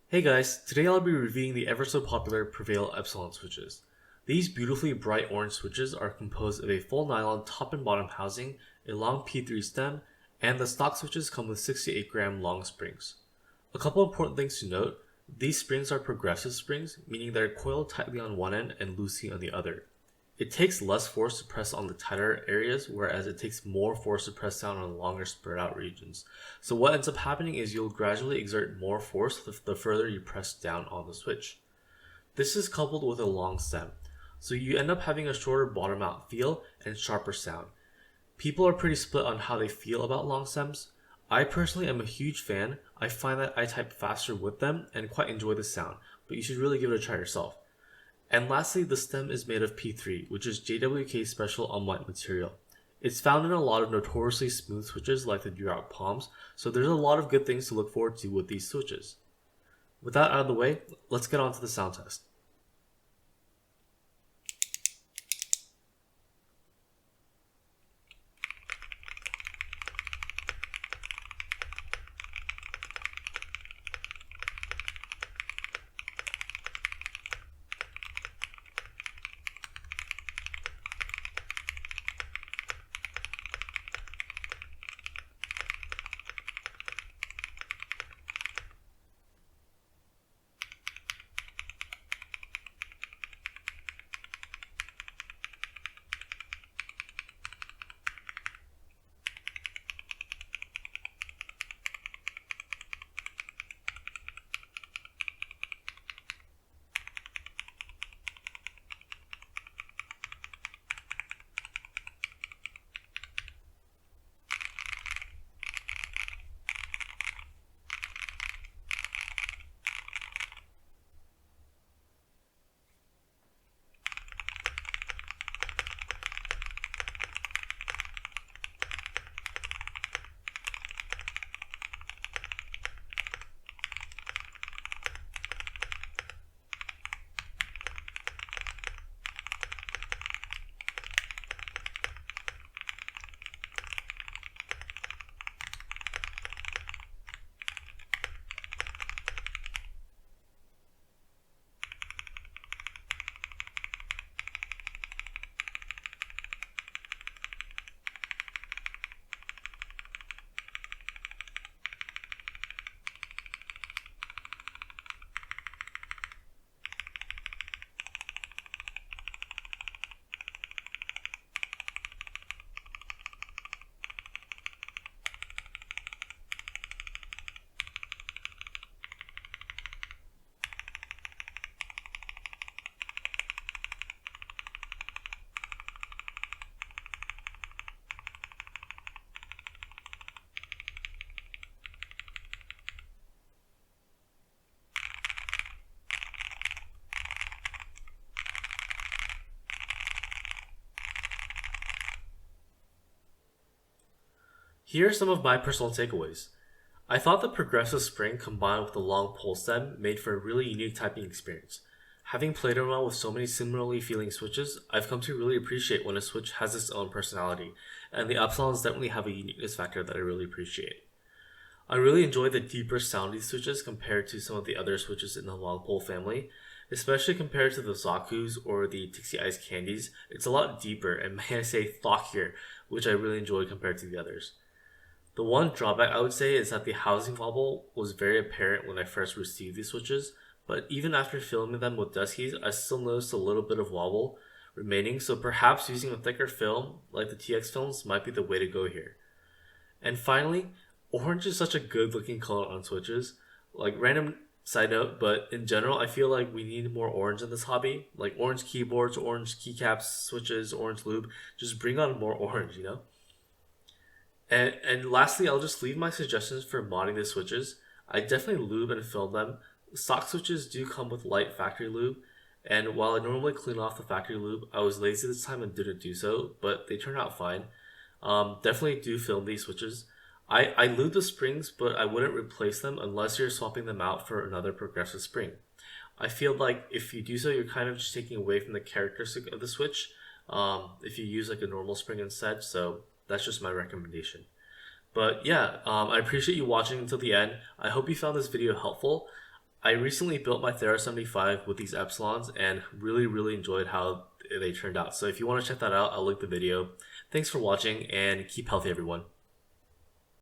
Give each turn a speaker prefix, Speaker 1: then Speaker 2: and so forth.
Speaker 1: Hey guys, today I'll be reviewing the ever so popular Prevail Epsilon switches. These beautifully bright orange switches are composed of a full nylon top and bottom housing, a long P3 stem, and the stock switches come with 68-gram long springs. A couple important things to note: these springs are progressive springs, meaning they're coiled tightly on one end and loosely on the other. It takes less force to press on the tighter areas, whereas it takes more force to press down on longer spread out regions. So what ends up happening is you'll gradually exert more force the further you press down on the switch. This is coupled with a long stem, so you end up having a shorter bottom out feel and sharper sound. People are pretty split on how they feel about long stems. I personally am a huge fan. I find that I type faster with them and quite enjoy the sound, but you should really give it a try yourself. And lastly, the stem is made of P3, which is JWK special unwined material. It's found in a lot of notoriously smooth switches like the Duroc Palms, so there's a lot of good things to look forward to with these switches. With that out of the way, let's get on to the sound test. Here are some of my personal takeaways. I thought the progressive spring combined with the long pole stem made for a really unique typing experience. Having played around with so many similarly feeling switches, I've come to really appreciate when a switch has its own personality, and the Epsilons definitely have a uniqueness factor that I really appreciate. I really enjoy the deeper sound of these switches compared to some of the other switches in the long pole family, especially compared to the Zaku's or the Tixie Ice Candies. It's a lot deeper and may I say thockier, which I really enjoy compared to the others. The one drawback I would say is that the housing wobble was very apparent when I first received these switches, but even after filming them with Duskies, I still noticed a little bit of wobble remaining, so perhaps using a thicker film like the TX films might be the way to go here. And finally, orange is such a good looking color on switches. Like, random side note, but in general, I feel like we need more orange in this hobby. Like orange keyboards, orange keycaps, switches, orange lube. Just bring on more orange, you know? And lastly, I'll just leave my suggestions for modding the switches. I definitely lube and film them. Stock switches do come with light factory lube, and while I normally clean off the factory lube, I was lazy this time and didn't do so, but they turned out fine. Definitely do film these switches. I lube the springs, but I wouldn't replace them unless you're swapping them out for another progressive spring. I feel like if you do so, you're kind of just taking away from the characteristic of the switch if you use like a normal spring instead, so that's just my recommendation. But yeah, I appreciate you watching until the end. I hope you found this video helpful. I recently built my Thera 75 with these Epsilons and really enjoyed how they turned out. So if you want to check that out, I'll link the video. Thanks for watching and keep healthy, everyone.